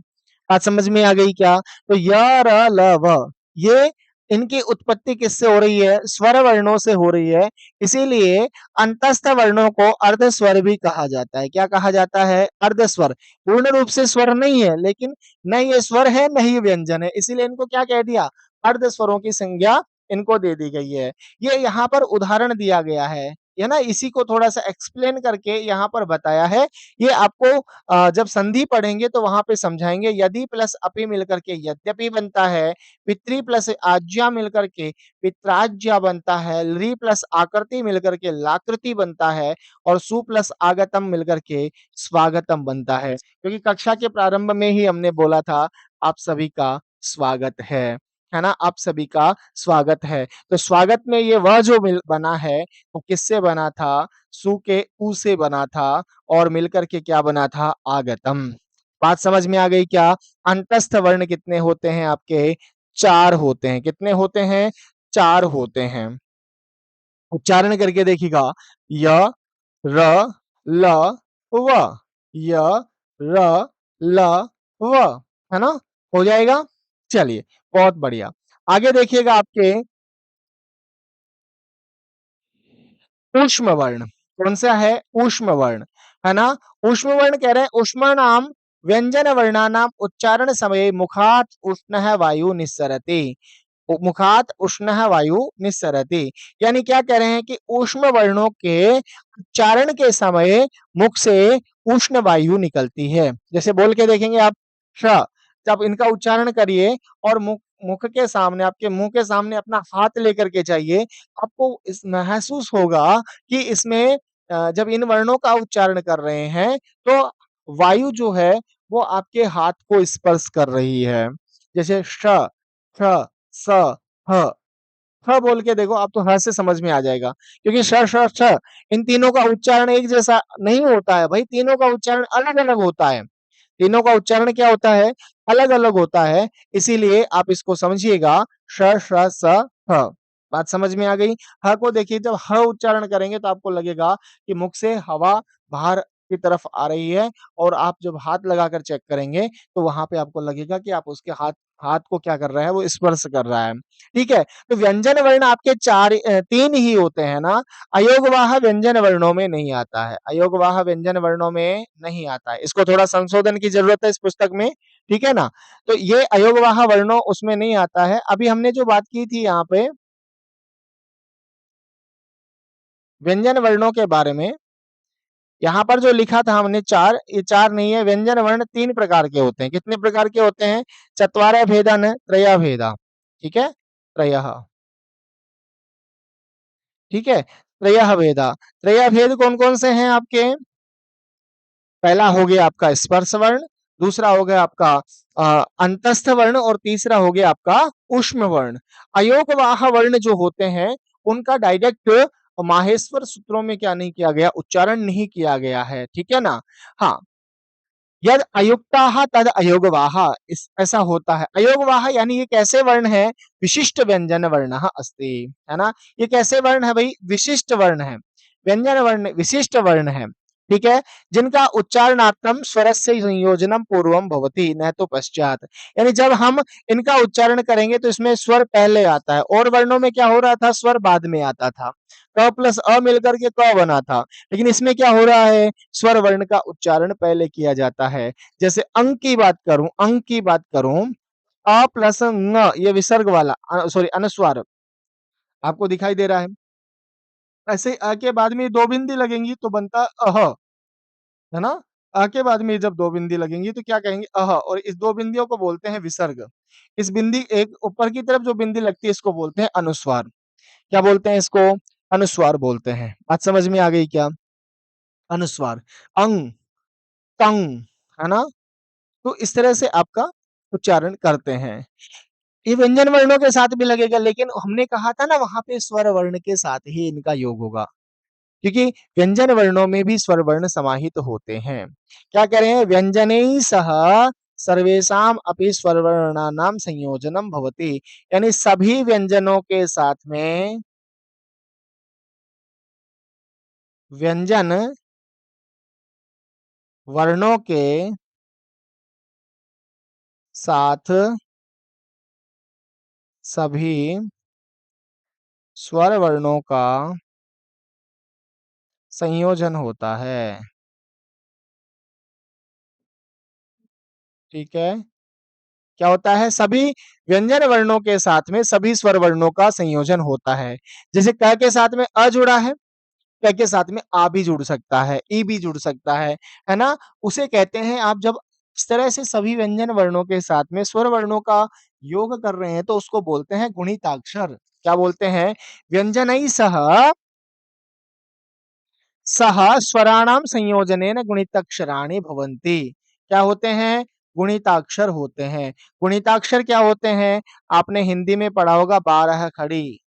बात समझ में आ गई क्या? तो य, र, ल, व ये इनकी उत्पत्ति किससे हो रही है? स्वर वर्णों से हो रही है। इसीलिए अंतस्थ वर्णों को अर्धस्वर भी कहा जाता है। क्या कहा जाता है? अर्धस्वर। पूर्ण रूप से स्वर नहीं है, लेकिन न ये स्वर है, न ही व्यंजन है। इसीलिए इनको क्या कह दिया? अर्धस्वरों की संज्ञा इनको दे दी गई है। ये यहाँ पर उदाहरण दिया गया है ना? इसी को थोड़ा-सा एक्सप्लेन करके यहाँ पर बताया है। ये आपको जब संधि पढ़ेंगे तो वहाँ पे समझाएँगे। यदि प्लस अपि मिलकर के यद्यपि बनता है, पितृ प्लस आज्ञा मिलकर के पित्राज्ञा बनता है, लृ प्लस आकृति मिलकर के लाकृति बनता है और सु प्लस आगतम मिलकर के स्वागतम बनता है। क्योंकि कक्षा के प्रारंभ में ही हमने बोला था, आप सभी का स्वागत है ना? आप सभी का स्वागत है। तो स्वागत में ये व जो बना है, वो किससे बना था? सु के उ से बना था और मिलकर के क्या बना था? आगतम। बात समझ में आ गई क्या? अंतस्थ वर्ण कितने होते हैं आपके? 4 होते हैं। कितने होते हैं? 4 होते हैं। उच्चारण करके देखिएगा, य, र, ल, व। य, र, ल, व। है ना? हो जाएगा? चलिए, बहुत बढ़िया। आगे देखिएगा आपके ऊष्म वर्ण। कौन-सा है? ऊष्म वर्ण, है ना? ऊष्म वर्ण कह रहे हैं ऊष्माणाम व्यंजन वर्णानाम उच्चारण समये मुखात् उष्णः वायु निस्सरति। मुखात उष्णः वायु निस्सरति। यानी क्या कह रहे हैं कि ऊष्म वर्णों के उच्चारण के समय मुख से उष्ण वायु निकलती है। जैसे बोल के देखेंगे आप श, जब इनका उच्चारण करिए और मुख मुख के सामने आपके मुंह के सामने अपना हाथ लेकर के जाइए, आपको इस महसूस होगा कि इसमें जब इन वर्णों का उच्चारण कर रहे हैं, तो वायु जो है वो आपके हाथ को स्पर्श कर रही है। जैसे श, ठ, स, ह। ह बोल के देखो, आप तो ह से समझ में आ जाएगा, क्योंकि श, श, छ इन तीनों का उच्चारण एक जैसा नहीं होता है भाई, तीनों का उच्चारण अलग-अलग होता है। तीनों का उच्चारण क्या होता है? अलग-अलग होता है। इसीलिए आप इसको समझिएगा श, श, स, ह। बात समझ में आ गई? ह को देखिए जब ह उच्चारण करेंगे तो आपको लगेगा कि मुख से हवा बाहर की तरफ आ रही है और आप जब हाथ लगाकर चेक करेंगे तो वहाँ पे आपको लगेगा कि आप उसके हाथ हाथ को क्या कर रहा है, वो स्पर्श कर रहा है। ठीक है? तो व्यंजन वर्ण आपके 3 ही होते हैं ना, अयोगवाह व्यंजन वर्णों में नहीं आता है, अयोगवाह व्यंजन वर्णों में नहीं आता है। इसको थोड़ा संशोधन की ज़रूरत है इस पुस्तक में, ठीक है ना? तो ये अयोगवाह वर्णों उसमें नहीं आता है। अभी हमने जो बात की थी यहाँ पे व्यंजन वर्णों के बारे में, यहाँ पर जो लिखा था हमने 4, ये 4 नहीं है, व्यंजन वर्ण 3 प्रकार के होते हैं। कितने प्रकार के होते हैं? चत्वारः भेदान् त्रयः ठीक है? त्रयः, ठीक है? त्रयः भेदा, त्रय भेद कौन-कौन से हैं आपके? पहला हो गया आपका स्पर्श वर्ण, दूसरा हो गया आपका अंतस्थ वर्ण और तीसरा हो गया आपका ऊष्म वर्ण। अयोगवाह वर्ण जो होते हैं, उनका डायरेक्ट माहेश्वर सूत्रों में क्या नहीं किया गया, उच्चारण नहीं किया गया है, ठीक है ना? हाँ, यद अयुक्ताः तद अयोगवाः, इस ऐसा होता है। अयोगवाः यानी ये कैसे वर्ण है? विशिष्ट व्यंजन वर्णः अस्ति, है ना? ये कैसे वर्ण है भाई? विशिष्ट वर्ण है। व्यंजन वर्ण विशिष्ट वर्ण है, ठीक है? जिनका उच्चारणार्थम स्वरस्य संयोजनम पूर्वम भवति न तो पश्चात। यानी जब हम इनका उच्चारण करेंगे तो इसमें स्वर पहले आता है और वर्णों में क्या हो रहा था? स्वर बाद में आता था। क प्लस अ मिलकर के क बना था। लेकिन इसमें क्या हो रहा है? स्वर वर्ण का उच्चारण पहले किया जाता है। जैसे अंक की बात करूं, अ प्लस न, ये विसर्ग वाला सॉरी अनुस्वार आपको दिखाई दे रहा है। ऐसे अ के बाद में 2 बिंदी लगेंगी तो बनता अह, है ना? अ के बाद में जब 2 बिंदी लगेंगी तो क्या कहेंगे? अह, और इस 2 बिंदियों को बोलते हैं विसर्ग। इस बिंदी एक ऊपर की तरफ जो बिंदी लगती है इसको बोलते हैं अनुस्वार। क्या बोलते हैं इसको? अनुस्वार बोलते हैं। बात समझ में आ गई क्या? अनुस्वार, अंग, तंग, है ना? तो इस तरह से आपका उच्चारण करते हैं। ये व्यंजन वर्णों के साथ भी लगेगा, लेकिन हमने कहा था ना वहां पे स्वर वर्ण के साथ ही इनका योग होगा, क्योंकि व्यंजन वर्णों में भी स्वर वर्ण समाहित होते हैं। क्या कह रहे हैं? व्यंजनैः सह सर्वेषां अपि स्वर वर्णानां संयोजनम भवति, यानी सभी व्यंजनों के साथ में व्यंजन वर्णों के साथ सभी स्वर वर्णों का संयोजन होता है, ठीक है? क्या होता है? सभी व्यंजन वर्णों के साथ में सभी स्वर वर्णों का संयोजन होता है। जैसे क के साथ में अ जुड़ा है, क के साथ में आ भी जुड़ सकता है, ई भी जुड़ सकता है ना? उसे कहते हैं आप जब इस तरह से सभी व्यंजन वर्णों के साथ में स्वर वर्णों का योग कर रहे हैं तो उसको बोलते हैं गुणिताक्षर। क्या बोलते हैं? व्यंजनैः सह सह स्वराणाम संयोजनेन गुणिताक्षराणि भवन्ति। क्या होते हैं? गुणिताक्षर होते हैं। गुणिताक्षर क्या होते हैं? आपने हिंदी में पढ़ा होगा 12 खड़ी।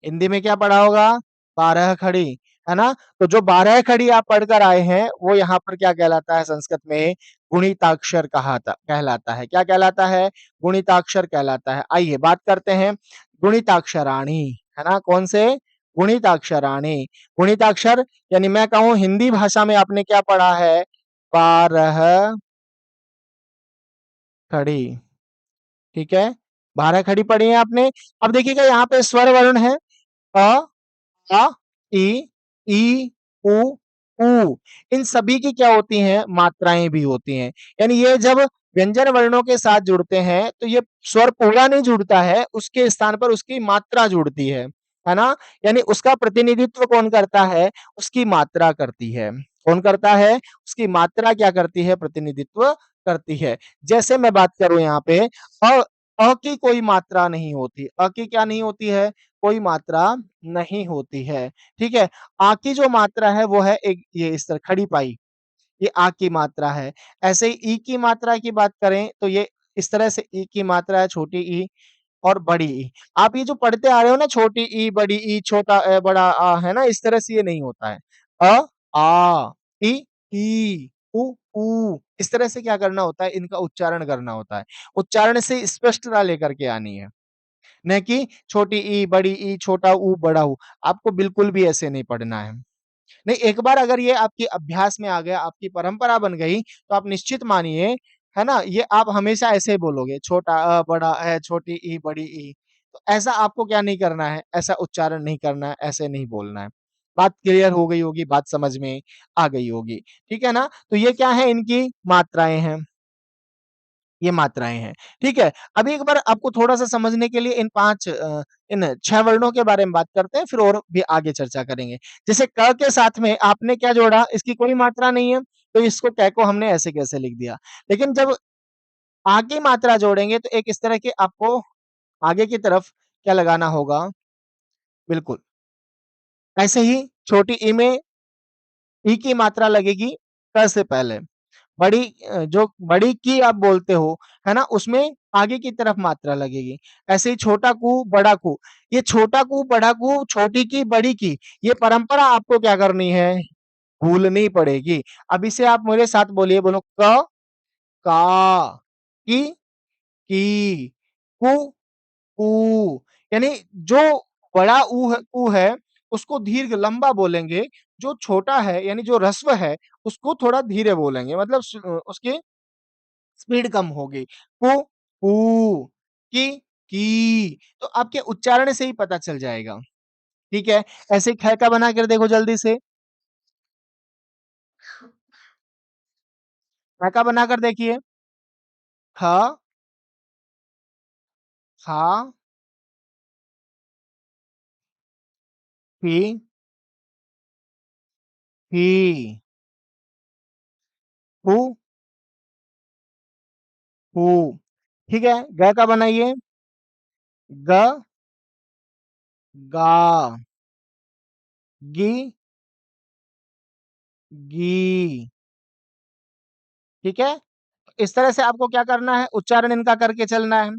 हिंदी में क्या पढ़ा होगा? 12 खड़ी, है ना? तो जो 12 खड़ी आप पढ़कर आए हैं, वो यहाँ पर क्या कहलाता है संस्कृत में? गुणिताक्षर कहलाता है। क्या कहलाता है? गुणिताक्षर कहलाता है। आइए बात करते हैं गुणिताक्षराणि, है ना? कौन से? गुणिताक्षराणि। गुणिताक्षर यानी मैं कहूँ हिंदी भाषा में आपने क्या पढ़ा है? 12 खड़ी, ठीक है? 12 खड़ी पढ़ी है आपने। अब देखिएगा यहाँ पे स्वर वर्ण है अ, आ, इ, ई, उ, ऊ। इन सभी की क्या होती हैं? मात्राएँ भी होती हैं। यानी ये जब व्यंजन वर्णों के साथ जुड़ते हैं, तो ये स्वर पूरा नहीं जुड़ता है, उसके स्थान पर उसकी मात्रा जुड़ती है ना? यानी उसका प्रतिनिधित्व कौन करता है? उसकी मात्रा करती है। कौन करता है? उसकी मात्रा क्या करती है? प्रतिनिधित्व करती है। जैसे मैं बात करूँ यहाँ पे अ, अ की कोई मात्रा नहीं होती। अ की क्या नहीं होती है? कोई मात्रा नहीं होती है, ठीक है? आ की जो मात्रा है वो है एक ये इस तरह खड़ी पाई, ये आ की मात्रा है। ऐसे ही ई की मात्रा की बात करें तो ये इस तरह से ई की मात्रा है छोटी ई और बड़ी ई। आप ये जो पढ़ते आ रहे हो ना छोटी ई, बड़ी ई, छोटा बड़ा है ना? इस तरह से ये नहीं होता है। अ, आ, ई, उ, इस तरह से क्या करना होता है? इनका उच्चारण करना होता है। उच्चारण से स्पष्टता लेकर के आनी है। न कि छोटी ई, बड़ी ई, छोटा ऊ, बड़ा ऊ। आपको बिल्कुल भी ऐसे नहीं पढ़ना है। नहीं, एक बार अगर ये आपके अभ्यास में आ गया, आपकी परंपरा बन गई, तो आप निश्चित मानिए, है ना? ये आप हमेशा ऐसे ही बोलोगे, छोटा बड़ा छोटी ई, बड़ी ई। तो ऐसा आपको क्या नहीं करना है, ऐसा उच्चारण नहीं करना है, ऐसे नहीं बोलना है। बात क्लियर हो गई होगी, बात समझ में आ गई होगी, ठीक है ना? तो ये क्या है, इनकी मात्राएँ हैं। ये मात्राएँ हैं, ठीक है? अभी एक बार आपको थोड़ा-सा समझने के लिए इन 6 वर्णों के बारे में बात करते हैं, फिर और भी आगे चर्चा करेंगे। जैसे क के साथ में आपने क्या जोड़ा? इसकी कोई मात्रा नहीं है, तो इसको कै को हमने ऐसे कैसे लिख दिया। लेकिन जब आ की मात्रा जोड़ेंगे, तो एक इस तरह के आपको आगे की तरफ क्या लगाना होगा? बिल्कुल, ऐसे ही छोटी ई में ई की मात्रा लगेगी क से पहले। जो बड़ी की आप बोलते हो, है ना? उसमें आगे की तरफ मात्रा लगेगी। ऐसे ही छोटा कू, बड़ा कू। ये छोटा कू, बड़ा कू, छोटी की, बड़ी की, ये परंपरा आपको क्या करनी है? भूलनी पड़ेगी। अब इसे आप मेरे साथ बोलिए, बोलो क, का, की, कु, कू। यानी जो बड़ा ऊ है, उसको दीर्घ लंबा बोलेंगे, जो छोटा है यानी जो ह्रस्व है, उसको थोड़ा धीरे बोलेंगे। मतलब उसकी स्पीड कम होगी। कु, कू, की, तो आपके उच्चारण से ही पता चल जाएगा, ठीक है? ऐसे ही ख का बना कर देखो जल्दी से। ख का बनाकर देखिए। ख, खा, फी, फी, फू, फू। ठीक है? ग का बनाइए। ग, गा, गी, गी। ठीक है? इस तरह से आपको क्या करना है, उच्चारण इनका करके चलना है,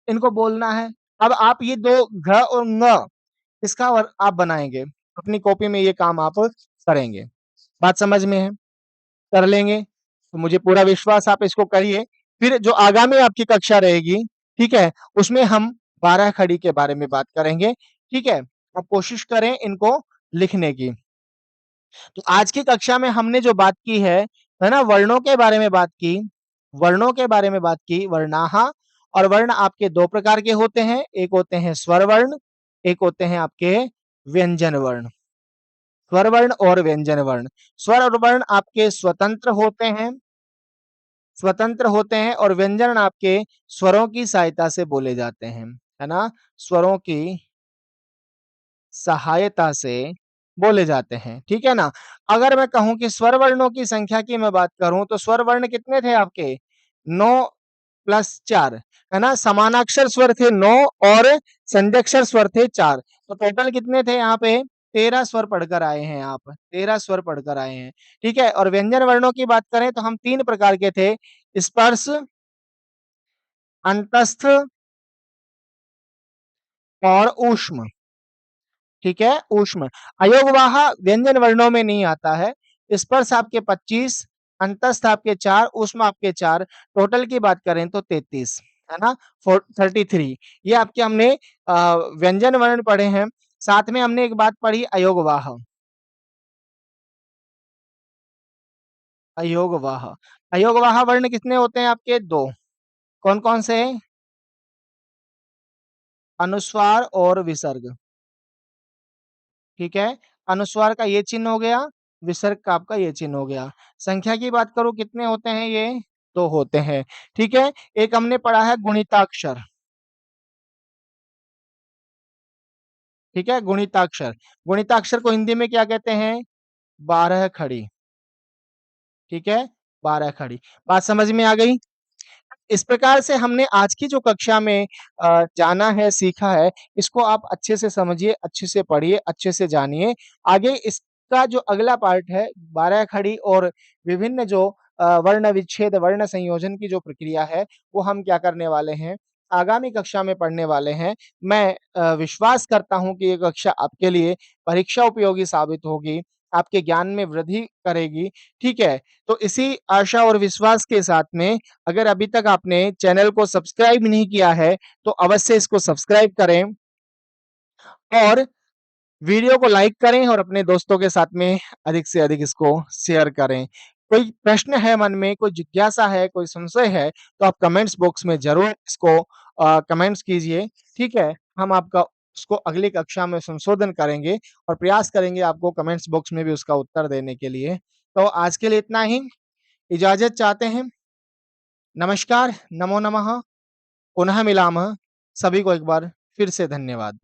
इनको बोलना है। अब आप ये 2 घ और ङ इसका और आप बनाएँगे, अपनी कॉपी में ये काम आप करेंगे। बात समझ में है? कर लेंगे, तो मुझे पूरा विश्वास आप इसको करिए। फिर जो आगामी आपकी कक्षा रहेगी, ठीक है? उसमें हम 12 खड़ी के बारे में बात करेंगे, ठीक है? आप कोशिश करें इनको लिखने की। तो आज की कक्षा में हमने जो बात की है ना? वर्णों के बारे में बात की, वर्णों के बारे में बात की, वर्णाः और वर्ण आपके 2 प्रकार के होते हैं, एक होते हैं स्वर वर्ण, एक होते हैं आपके व्यंजन वर्ण। स्वर वर्ण और व्यंजन वर्ण। स्वर और वर्ण आपके स्वतंत्र होते हैं और व्यंजन आपके स्वरों की सहायता से बोले जाते हैं, है ना? स्वरों की सहायता से बोले जाते हैं, ठीक है ना? अगर मैं कहूँ कि स्वर वर्णों की संख्या की मैं बात करूँ, तो स्वर वर्ण कितने थे आपके? 9 प्लस 4, है ना? समानाक्षर स्वर थे 9 और संज्ञाक्षर स्वर थे 4। तो टोटल कितने थे यहाँ पे? 13 स्वर पढ़कर आए हैं आप, 13 स्वर पढ़कर आए हैं, ठीक है? और व्यंजन वर्णों की बात करें तो हम 3 प्रकार के थे, स्पर्श, अंतस्थ और ऊष्म। ठीक है? ऊष्म। अयोगवाह व्यंजन वर्णों में नहीं आता है। स्पर्श आपके 25, अंतस्थ आपके 4, ऊष्म आपके 4, टोटल की बात करें तो 33, है ना? 33 ये आपके हमने व्यंजन वर्ण पढ़े हैं। साथ में हमने एक बात पढ़ी अयोगवाह। अयोगवाह। अयोगवाह वर्ण कितने होते हैं आपके? 2। कौन-कौन से? अनुस्वार और विसर्ग। ठीक है? अनुस्वार का ये चिन्ह हो गया, विसर्ग का आपका ये चिन्ह हो गया। संख्या की बात करूँ कितने होते हैं ये? 2 होते हैं, ठीक है? एक हमने पढ़ा है गुणिताक्षर, ठीक है? गुणिताक्षर। गुणिताक्षर को हिंदी में क्या कहते हैं? 12 खड़ी, ठीक है? 12 खड़ी। बात समझ में आ गई? इस प्रकार से हमने आज की जो कक्षा में जाना है, सीखा है, इसको आप अच्छे से समझिए, अच्छे से पढ़िए, अच्छे से जानिए। आगे इसका जो अगला पार्ट है, 12 खड़ी और विभिन्न जो वर्ण विच्छेद, वर्ण संयोजन की जो प्रक्रिया है, वो हम क्या करने वाले हैं, आगामी कक्षा में पढ़ने वाले हैं। मैं विश्वास करता हूँ कि ये कक्षा आपके लिए परीक्षा उपयोगी साबित होगी। आपके ज्ञान में वृद्धि करेगी, ठीक है? तो इसी आशा और विश्वास के साथ में अगर अभी तक आपने चैनल को सब्सक्राइब नहीं किया है, तो अवश्य इसको सब्सक्राइब करें और वीडियो को लाइक करें और अपने दोस्तों के साथ में अधिक से अधिक इसको शेयर करें। कोई प्रश्न है मन में, कोई जिज्ञासा है, कोई संशय है, तो आप कमेंट्स बॉक्स में ज़रूर इसको कमेंट्स कीजिए, ठीक है? हम आपका उसको अगली कक्षा में संशोधन करेंगे और प्रयास करेंगे आपको कमेंट्स बॉक्स में भी उसका उत्तर देने के लिए। तो आज के लिए इतना ही, इजाज़त चाहते हैं। नमस्कार, नमो नमः, पुनः मिलामः। सभी को एक बार फिर से धन्यवाद।